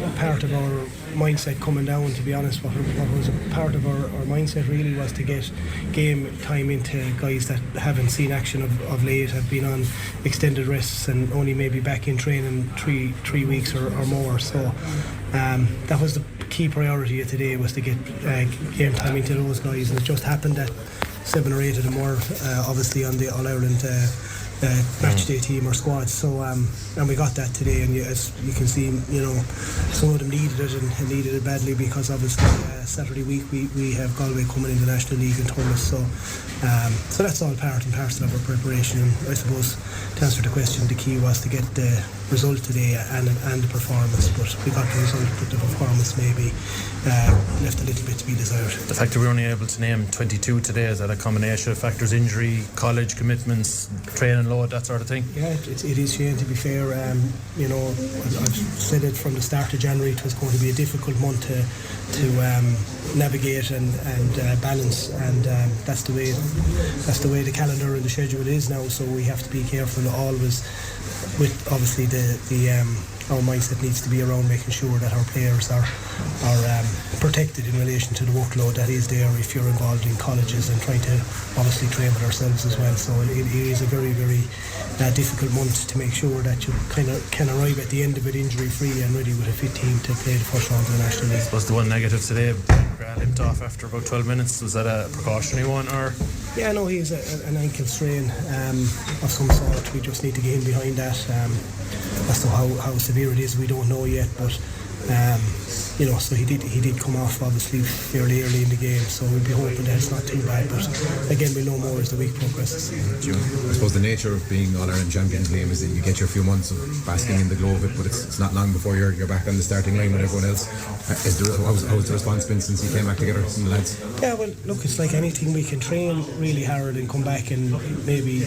a part of our mindset coming down, to be honest. What was a part of our mindset really was to get game time into guys that haven't seen action of late, have been on extended rests and only maybe back in training 3 weeks or more. So that was the key priority of today, was to get game time into those guys, and it just happened that 7 or 8 of them were obviously on the All-Ireland match day team or squad. So and we got that today, and as you can see, some of them needed it and needed it badly, because obviously Saturday week we have Galway coming in the National League and Thomas. So that's all part and parcel of our preparation. And I suppose, to answer the question, the key was to get the result today and the performance. But we got the result, but the performance maybe left a little bit to be desired. The fact that we were only able to name 22 today, is that a combination of factors? Injury, college commitments, training load, that sort of thing? Yeah, it is, Shane, to be fair. I've said it from the start of January, it was going to be a difficult month to navigate and balance, and that's the way the calendar and the schedule is now. So we have to be careful always with, obviously, our mindset needs to be around making sure that our players are protected in relation to the workload that is there if you're involved in colleges, and trying to obviously train with ourselves as well. So it is a very, very difficult month to make sure that you kind of can arrive at the end of it injury free and ready with a fit team to play the first round of the National League. Was the one negative today, McGrath limped off after about 12 minutes? Was that a precautionary one, or? Yeah, no, he has an ankle strain of some sort. We just need to get in behind that. As to how severe it is, we don't know yet, but so he did come off obviously fairly early in the game, so we'll be hoping that it's not too bad, but again we'll know more as the week progresses. I suppose the nature of being All-Ireland champions, Liam, is that you get your few months of basking in the glow of it, but it's not long before you're back on the starting line with everyone else. How's the response been since you came back together from the lads? Yeah, well, look, it's like anything. We can train really hard and come back and maybe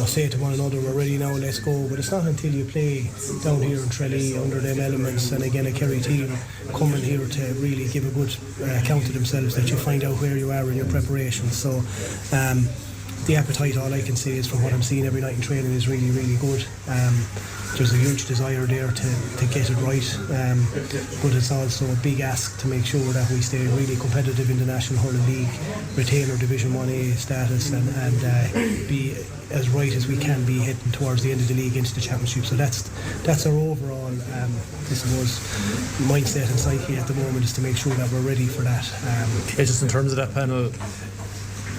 say to one another, we're ready now, let's go, but it's not until you play down here in Tralee under them elements, and again a Kerry team coming here to really give a good account of themselves, that you find out where you are in your preparation. So the appetite, all I can say is, from what I'm seeing every night in training, is really, really good. There's a huge desire there to get it right, but it's also a big ask to make sure that we stay really competitive in the National Hurling League, retain our Division 1A status, and be as right as we can be heading towards the end of the league into the championship. So that's our overall I suppose mindset and psyche at the moment, is to make sure that we're ready for that. Just in terms of that panel,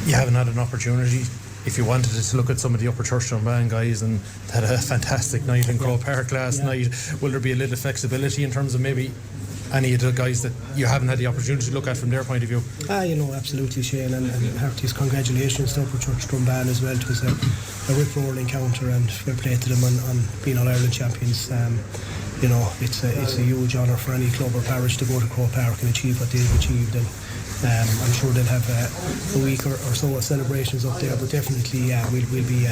you haven't had an opportunity, if you wanted to look at some of the Upperchurch Drombane guys, and had a fantastic night in Croke Park last night. Will there be a little flexibility in terms of maybe any of the guys that you haven't had the opportunity to look at from their point of view? Absolutely, Shane, and heartiest congratulations to Upperchurch Drombane as well. It was a rip-roaring encounter, and fair play to them on being All-Ireland champions. It's a huge honour for any club or parish to go to Croke Park and achieve what they've achieved, and I'm sure they'll have a week or so of celebrations up there, but definitely we'll be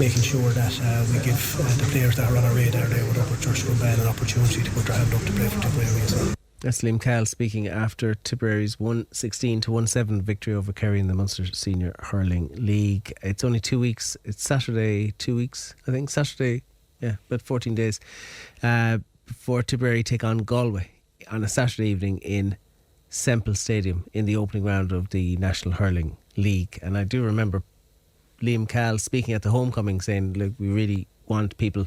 making sure that we give the players that are on our radar there with Upperchurch Drombane an opportunity to put their hand up to play for Tipperary as well. That's Liam Cahill speaking after Tipperary's 116-17 victory over Kerry in the Munster Senior Hurling League. It's only 2 weeks. It's Saturday, 2 weeks, I think. Saturday, about 14 days before Tipperary take on Galway on a Saturday evening in Semple Stadium in the opening round of the National Hurling League. And I do remember Liam Cahill speaking at the homecoming saying, look, we really want people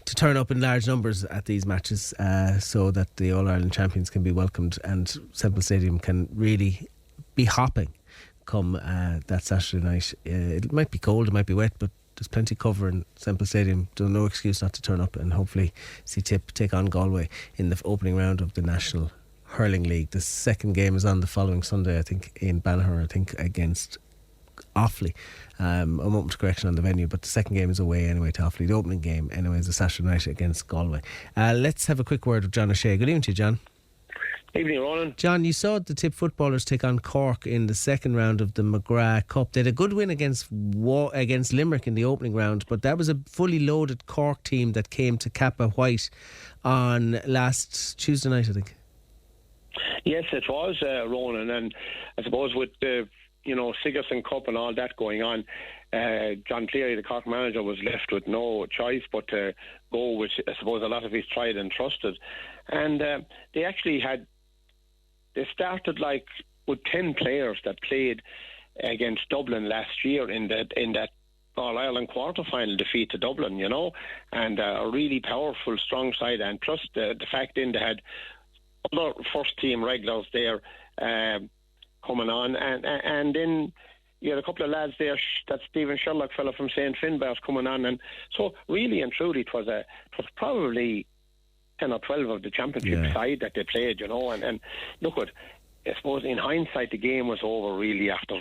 to turn up in large numbers at these matches so that the All-Ireland champions can be welcomed and Semple Stadium can really be hopping come that Saturday night. It might be cold, it might be wet, but there's plenty cover in Semple Stadium. There's no excuse not to turn up and hopefully see Tipp take on Galway in the opening round of the National Hurling League. The second game is on the following Sunday, I think, in Banagher, I think, against Offaly. A moment of correction on the venue, but the second game is away anyway to Offaly. The opening game anyway is a Saturday night against Galway. Let's have a quick word with John O'Shea. Good evening to you, John. Evening, Ronan. John, you saw the Tipp footballers take on Cork in the second round of the McGrath Cup. They had a good win against Limerick in the opening round, but that was a fully loaded Cork team that came to Kappa White on last Tuesday night, I think. Yes, it was, Ronan, and I suppose with the Sigerson Cup and all that going on, John Cleary, the Cork manager, was left with no choice but to go with, I suppose, a lot of his tried and trusted. And they started like with 10 players that played against Dublin last year in that All-Ireland quarter-final defeat to Dublin, and a really powerful, strong side, and plus the fact then they had other first-team regulars there, coming on, and then you had a couple of lads there, that Stephen Sherlock fella from St. Finbarr's coming on, and so really and truly it was probably 10 or 12 of the championship side that they played, and look at, I suppose in hindsight the game was over really after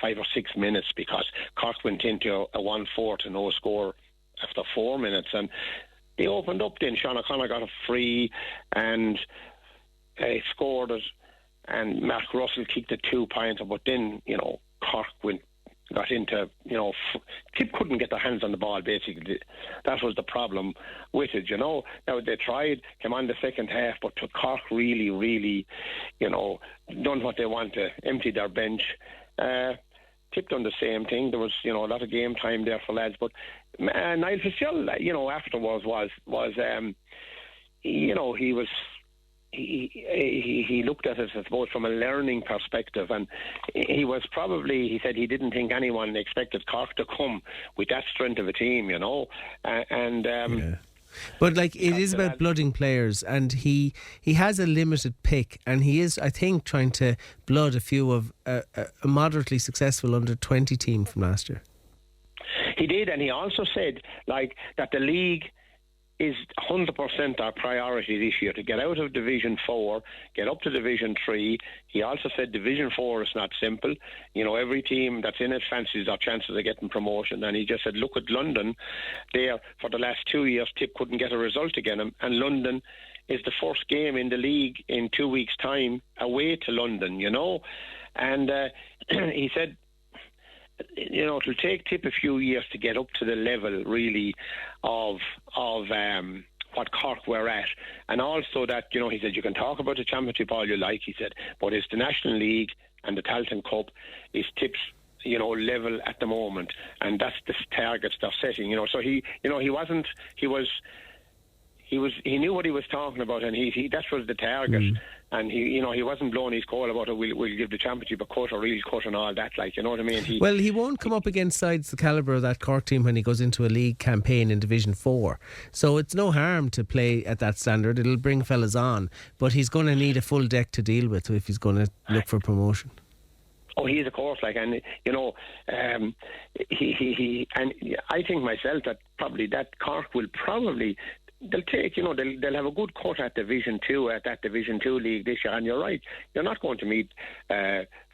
5 or 6 minutes, because Cork went into a 1-4 to no score after 4 minutes, and they opened up then. Sean O'Connor got a free and scored it, and Mark Russell kicked a 2-pointer, but then Cork got into, Tipp couldn't get their hands on the ball, basically. That was the problem with it, Now, they tried, came on the second half, but Cork really, really, done what they want to, empty their bench. Tipp done the same thing. There was, a lot of game time there for lads, but Niall Fitzgerald, afterwards he looked at it, I suppose, from a learning perspective, and he said he didn't think anyone expected Cork to come with that strength of a team, But it is about blooding players, and he has a limited pick, and he is, I think, trying to blood a few of a moderately successful under-20 team from last year. He did, and he also said that the league is 100% our priority this year, to get out of Division 4, get up to Division 3. He also said Division 4 is not simple. Every team that's in it fancies their chances of getting promotion. And he just said, look at London. There, for the last 2 years, Tipp couldn't get a result against them. And London is the first game in the league in 2 weeks' time away to London, And he said, it'll take Tipp a few years to get up to the level, really, of what Cork were at. And also that, he said, you can talk about the championship all you like, he said, but it's the National League and the Tailteann Cup is Tipp's, level at the moment. And that's the targets they're setting, So he knew what he was talking about, and that was the target. And he wasn't blowing his call about it. We'll give the championship a cut, or real cut, and all that. You know what I mean? He won't come up against sides the calibre of that Cork team when he goes into a league campaign in Division 4. So it's no harm to play at that standard. It'll bring fellas on, but he's going to need a full deck to deal with if he's going to look for promotion. Oh, he is, of course, and he and I think myself that probably that Cork will probably. They'll take, they'll have a good cut at Division 2, at that Division 2 league this year. And you're right, you're not going to meet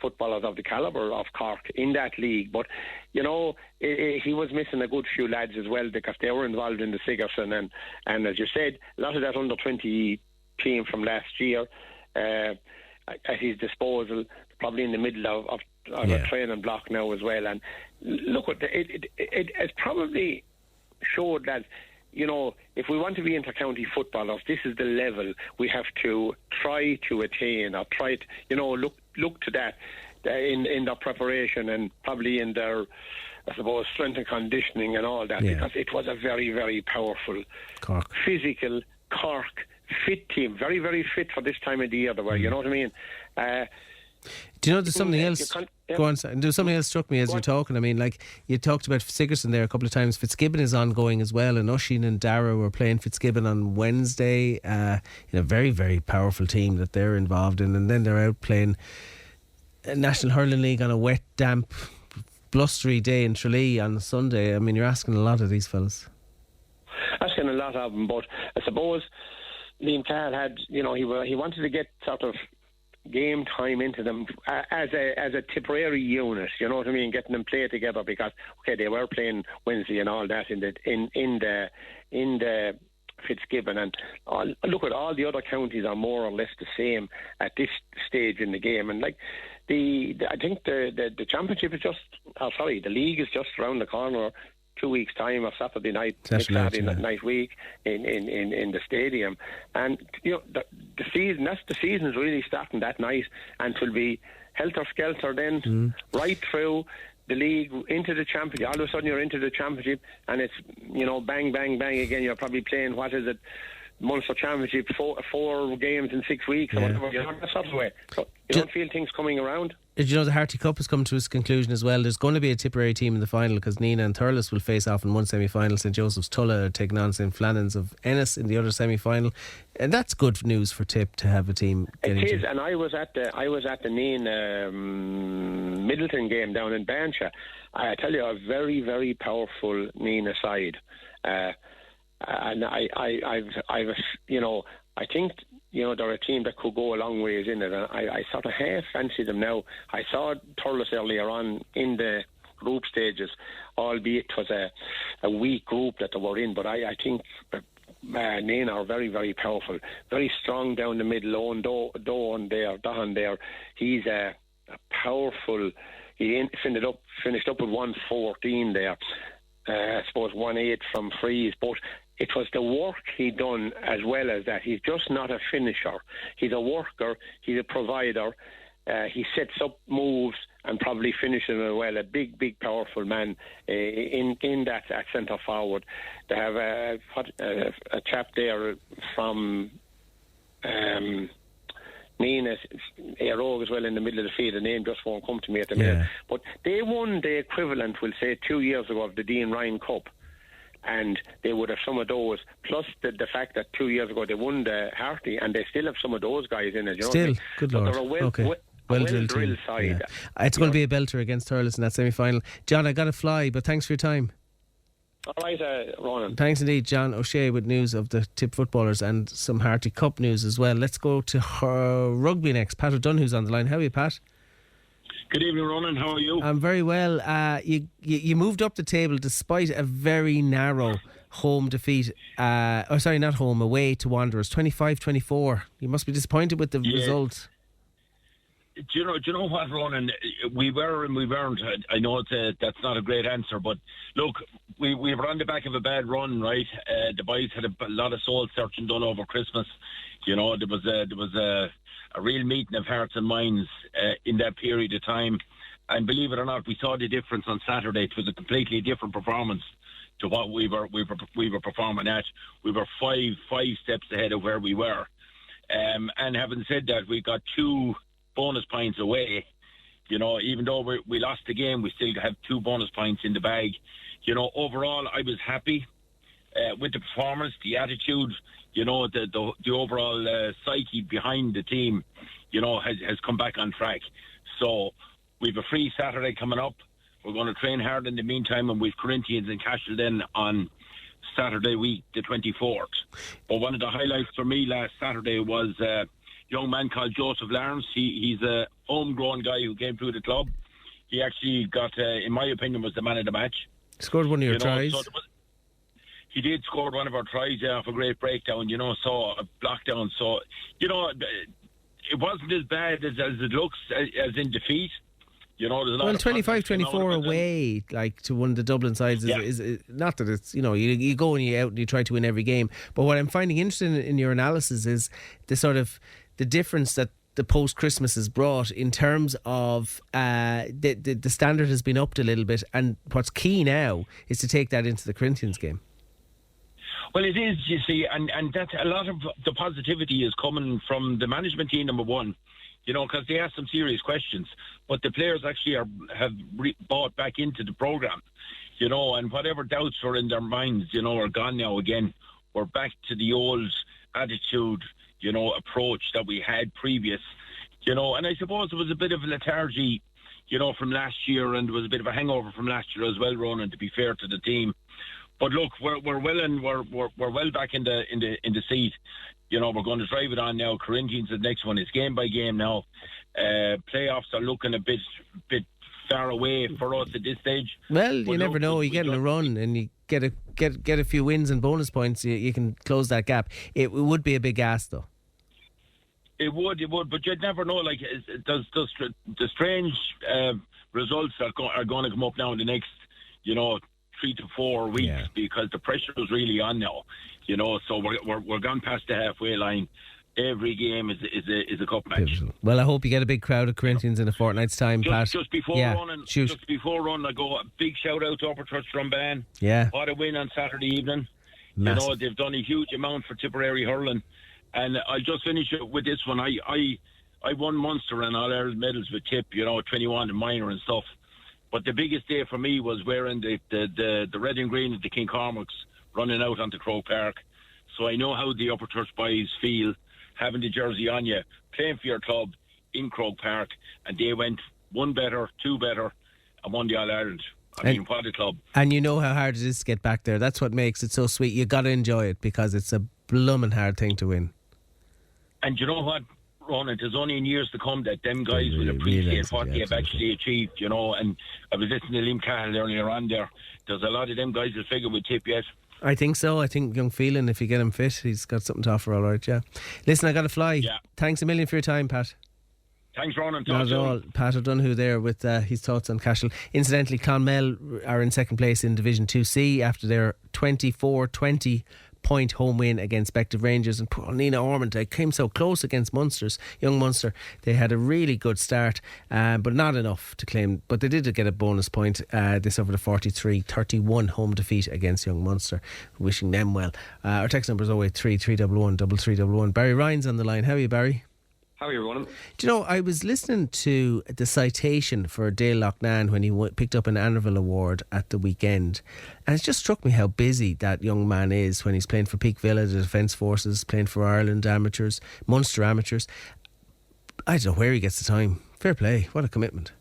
footballers of the calibre of Cork in that league. But, he was missing a good few lads as well, because they were involved in the Sigerson. And as you said, a lot of that under-20 team from last year at his disposal, probably in the middle of a training block now as well. And look, it probably showed that, if we want to be inter-county footballers, this is the level we have to try to attain, or try to, look to that in their preparation, and probably in their, I suppose, strength and conditioning and all that, because it was a very, very powerful, Cork, physical, Cork, fit team, very, very fit for this time of the year. They were, you know what I mean? Do you know there's something else? Go on. There's something else struck me as you're talking. I mean, you talked about Sigerson there a couple of times. Fitzgibbon is ongoing as well, and Oisin and Dara were playing Fitzgibbon on Wednesday. Very, very powerful team that they're involved in, and then they're out playing National Hurling League on a wet, damp, blustery day in Tralee on Sunday. I mean, you're asking a lot of these fellas. Asking a lot of them, but I suppose Liam Cahill had, he wanted to get sort of game time into them as a Tipperary unit, you know what I mean, getting them play together, because they were playing Wednesday and all that in the Fitzgibbon, and look at all the other counties are more or less the same at this stage in the game, and I think the championship is the league is just around the corner. 2 weeks' time, or Saturday night, Saturday night week in the stadium, and the season's really starting that night, and it will be helter skelter then right through the league into the championship. All of a sudden you're into the championship, and it's bang bang bang again. You're probably playing Munster Championship, four games in 6 weeks or whatever. That sort of way. So you don't feel things coming around. Did you know the Harty Cup has come to its conclusion as well? There's going to be a Tipperary team in the final because Nina and Thurles will face off in one semi-final. St Joseph's Tulla are taking on St Flannans of Ennis in the other semi-final, and that's good news for Tipp to have a team. It is, and I was at the Nina Middleton game down in Bansha. I tell you, a very, very powerful Nina side, and I've I think they're a team that could go a long ways in it, and I sort of half fancy them now. I saw Thurles earlier on in the group stages, albeit it was a weak group that they were in, but I think Nina are very, very powerful, very strong down the middle. Owen Dahan there, he's a powerful. He finished up with 114 there. I suppose 1-8 from frees, but it was the work he done as well as that. He's just not a finisher. He's a worker. He's a provider. He sets up moves and probably finishes as well. A big, big, powerful man in that at centre forward. They have a chap there from Nina Aerogue as well in the middle of the field. The name just won't come to me at the minute. But they won the equivalent, we'll say, 2 years ago of the Dean Ryan Cup. And they would have some of those, plus the fact that 2 years ago they won the Harty, and they still have some of those guys in it. Still, good Lord. They're a well-drilled side. Yeah. It's going to be a belter against Thurles in that semi-final. John, I got to fly, but thanks for your time. All right, Ronan. Thanks indeed, John O'Shea, with news of the Tipp footballers and some Harty Cup news as well. Let's go to rugby next. Pat O'Donoghue's on the line. How are you, Pat? Good evening, Ronan. How are you? I'm very well. You moved up the table despite a very narrow home defeat. Away to Wanderers, 25-24. You must be disappointed with the result. Do you know what, Ronan? We were and we weren't. I know that's not a great answer, but look, we were on the back of a bad run, right? The boys had a lot of soul searching done over Christmas. There was a real meeting of hearts and minds in that period of time, and believe it or not, we saw the difference on Saturday. It was a completely different performance to what we were performing at. We were five steps ahead of where we were, and having said that, we got 2 bonus points away. Even though we lost the game, we still have 2 bonus points in the bag. Overall, I was happy with the performance, the attitude. The overall psyche behind the team, has come back on track. So we've a free Saturday coming up. We're going to train hard in the meantime, and we've Corinthians and Cashel then on Saturday week, the 24th. But one of the highlights for me last Saturday was young man called Joseph Lawrence. He's a homegrown guy who came through the club. He actually got, in my opinion, was the man of the match. Scored one of your tries. He did score one of our tries off a great breakdown, saw a block down. So, it wasn't as bad as it looks as in defeat. There's a lot 25-24 away, like to one of the Dublin sides is not that it's, you go and you out and you try to win every game. But what I'm finding interesting in your analysis is the sort of the difference that the post-Christmas has brought in terms of the standard has been upped a little bit, and what's key now is to take that into the Corinthians game. Well, it is, you see, and that's a lot of the positivity is coming from the management team, number one, because they ask some serious questions, but the players actually have bought back into the programme, and whatever doubts were in their minds, are gone now again. We're back to the old attitude, approach that we had previous, and I suppose there was a bit of a lethargy, from last year, and there was a bit of a hangover from last year as well, Ronan, to be fair to the team. But look, we're well and we're well back in the seat. We're going to drive it on now. Corinthians, the next one is game by game now. Playoffs are looking a bit far away for us at this stage. Well, you never know. You get in a run and you get a few wins and bonus points. You can close that gap. It would be a big ask, though. It would, but you'd never know. Like, does the strange results are going to come up now in the next, 3 to 4 weeks, because the pressure is really on now, so we're gone past the halfway line. Every game is a cup match. Pivotal. Well, I hope you get a big crowd of Corinthians in a fortnight's time, Pat. Just before running, I go a big shout out to Upperchurch Drombane. Yeah. What a win on Saturday evening. Massive. They've done a huge amount for Tipperary hurling, and I'll just finish with this one. I I won Munster and All Ireland medals with Tipp, 21 and minor and stuff. But the biggest day for me was wearing the red and green of the King Cormac's running out onto Croke Park. So I know how the Upperchurch boys feel having the jersey on you, playing for your club in Croke Park, and they went one better, two better, and won the All Ireland. I mean, what a club. And you know how hard it is to get back there. That's what makes it so sweet. You got to enjoy it because it's a blooming hard thing to win. And you know what, Ronan, there's only in years to come that them guys will appreciate what they've actually achieved, And I was listening to Liam Cahill earlier on there. There's a lot of them guys will figure with Tipp yet. I think so. I think young Phelan, if you get him fit, he's got something to offer, all right, yeah. Listen, I got to fly. Yeah. Thanks a million for your time, Pat. Thanks, Ronan. Not at all. Pat O'Donoghue there with his thoughts on Cashel. Incidentally, Clonmel are in second place in Division 2C after their 24-20 point home win against Bective Rangers, and poor Nina Ormond, they came so close against young Munster. They had a really good start, but not enough to claim, but they did get a bonus point. They suffered a 43-31 home defeat against young Munster. Wishing them well. Our text number is 083 311 3311. Barry Ryan's on the line. How are you, Barry? How are you, Ronan? Do you know, I was listening to the citation for Dale Loughnane when he picked up an Annerville Award at the weekend, and it just struck me how busy that young man is when he's playing for Peak Villa, the Defence Forces, playing for Ireland amateurs, Munster amateurs. I don't know where he gets the time. Fair play. What a commitment.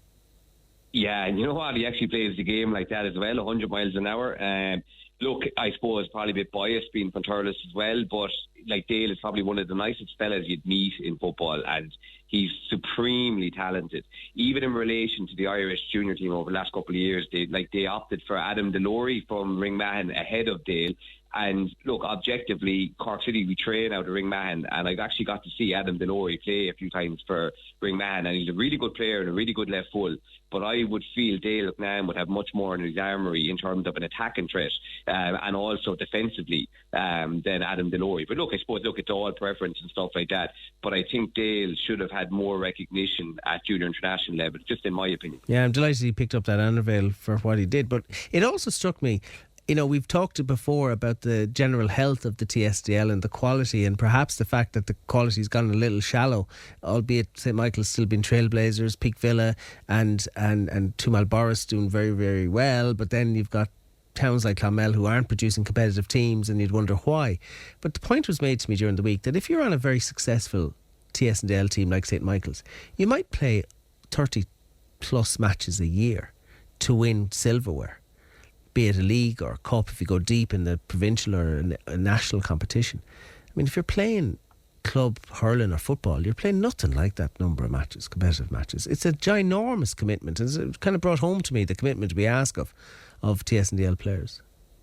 Yeah, and you know what? He actually plays the game like that as well, 100 miles an hour. Look, I suppose probably a bit biased being from Thurles as well, but like Dale is probably one of the nicest fellas you'd meet in football, and he's supremely talented. Even in relation to the Irish junior team over the last couple of years, they opted for Adam Delory from Ringmahon ahead of Dale. And look, objectively, Cork City, we train out of Ringmahon, and I've actually got to see Adam Delory play a few times for Ringmahon, and he's a really good player and a really good left full. But I would feel Dale Loughnane would have much more in his armoury in terms of an attacking threat and also defensively than Adam Delory. But I suppose it's all preference and stuff like that. But I think Dale should have had more recognition at junior international level, just in my opinion. Yeah, I'm delighted he picked up that Annerville for what he did. But it also struck me, we've talked before about the general health of the TSDL and the quality, and perhaps the fact that the quality's gone a little shallow, albeit St Michael's still been trailblazers, Peak Villa and Tumal Boris doing very, very well, but then you've got towns like Clonmel who aren't producing competitive teams, and you'd wonder why. But the point was made to me during the week that if you're on a very successful TSDL team like St Michael's, you might play 30 plus matches a year to win silverware, be it a league or a cup if you go deep in the provincial or a national competition. I mean, if you're playing club hurling or football, you're playing nothing like that number of matches, competitive matches. It's a ginormous commitment. It's kind of brought home to me the commitment we ask of TSDL players.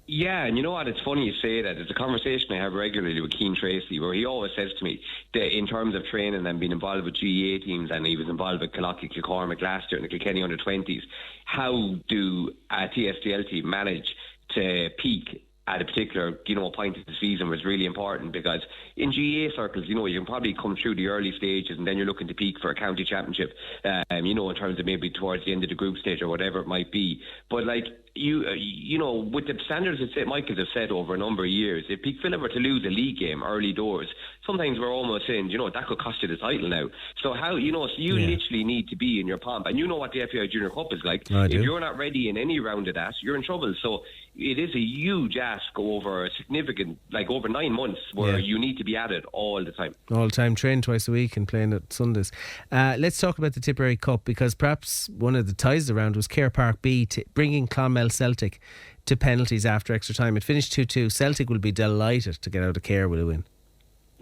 Yeah, and you know what? It's funny you say that. It's a conversation I have regularly with Cian Treacy, where he always says to me that in terms of training and being involved with GAA teams, and he was involved with Killoughey, Kilcormac last year and the Kilkenny under-20s, how do a TSDL team manage to peak at a particular, point of the season was really important, because in GAA circles, you can probably come through the early stages and then you're looking to peak for a county championship, in terms of maybe towards the end of the group stage or whatever it might be. But with the standards that St Michael's have set over a number of years, if Peak Villa were to lose a league game early doors, sometimes we're almost saying, that could cost you the title now. So how, literally need to be in your pomp. And you know what the FAI Junior Cup is like. If you're not ready in any round of that, you're in trouble. So it is a huge ask over a significant, over 9 months, where you need to be at it all the time. All the time, train twice a week and playing at Sundays. Let's talk about the Tipperary Cup, because perhaps one of the ties around was Croke Park B bringing Clonmel Celtic to penalties after extra time. It finished 2-2. Celtic will be delighted to get out of Kerry with a win.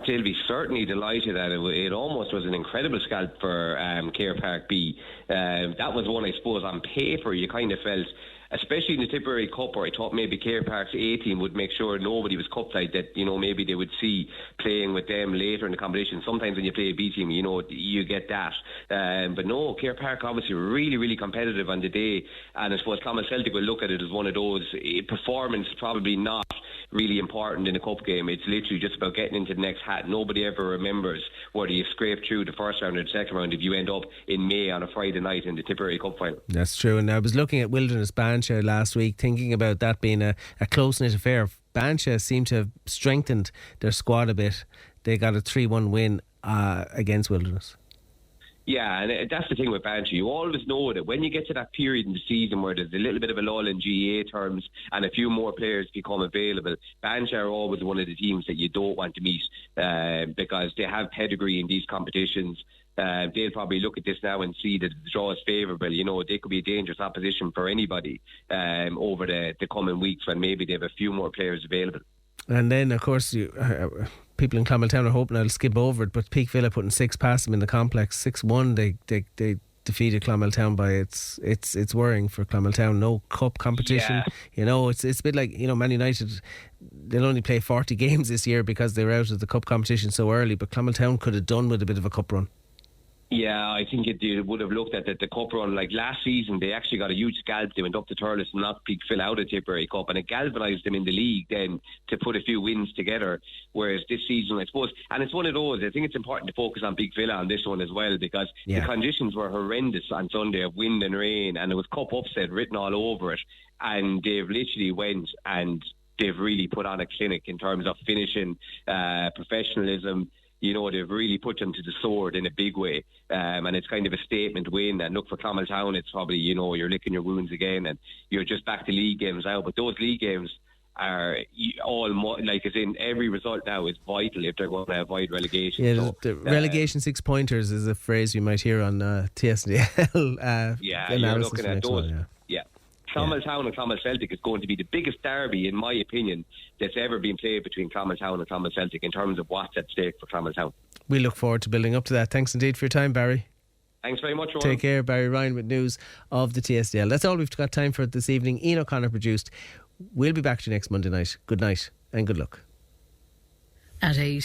They'll be certainly delighted at it. It almost was an incredible scalp for Croke Park B. That was one, I suppose, on paper you kind of felt, especially in the Tipperary Cup, where I thought maybe Croke Park's A team would make sure nobody was cup side, that maybe they would see playing with them later in the competition. Sometimes when you play a B team, you get that. But no, Croke Park obviously really, really competitive on the day, and I suppose Clonmel Celtic will look at it as one of those performance probably not really important in a cup game. It's literally just about getting into the next hat. Nobody ever remembers whether you scrape through the first round or the second round if you end up in May on a Friday night in the Tipperary Cup final. That's true. And I was looking at Wilderness Banshee last week, thinking about that being a close-knit affair. Banshee seem to have strengthened their squad a bit. They got a 3-1 win against Wilderness. Yeah, and that's the thing with Bantry. You always know that when you get to that period in the season where there's a little bit of a lull in GAA terms and a few more players become available, Bantry are always one of the teams that you don't want to meet because they have pedigree in these competitions. They'll probably look at this now and see that the draw is favourable. You know, they could be a dangerous opposition for anybody over the coming weeks when maybe they have a few more players available. And then, of course, people in Clonmeltown are hoping I'll skip over it, but Peak Villa putting 6 past them in the complex, 6-1. They defeated Clonmeltown by it's worrying for Clonmeltown. No cup competition. Yeah. You know, it's a bit like, you know, Man United. They'll only play 40 games this year because they were out of the cup competition so early. But Clonmeltown could have done with a bit of a cup run. Yeah, I think they would have looked at the cup run. Like last season, they actually got a huge scalp. They went up to Thurles and knocked Peak Phil out of Tipperary Cup, and it galvanised them in the league then to put a few wins together. Whereas this season, I suppose, and it's one of those, I think it's important to focus on Peak Villa on this one as well, because the conditions were horrendous on Sunday of wind and rain, and there was cup upset written all over it. And they've literally went and they've really put on a clinic in terms of finishing, professionalism. You know, they've really put them to the sword in a big way. And it's kind of a statement win. And look, for Clonmeltown, it's probably, you know, you're licking your wounds again and you're just back to league games now. But those league games are all, like, as in every result now is vital if they're going to avoid relegation. Yeah, so, the relegation 6 pointers is a phrase you might hear on TSDL. Yeah, you're looking at those. Yeah. Clonmeltown and Clonmel Celtic is going to be the biggest derby, in my opinion, that's ever been played between Clonmeltown and Clonmel Celtic in terms of what's at stake for Clonmeltown. We look forward to building up to that. Thanks indeed for your time, Barry. Thanks very much, Rowan. Take care. Barry Ryan with news of the TSDL. That's all we've got time for this evening. Ian O'Connor produced. We'll be back to you next Monday night. Good night and good luck. At 8.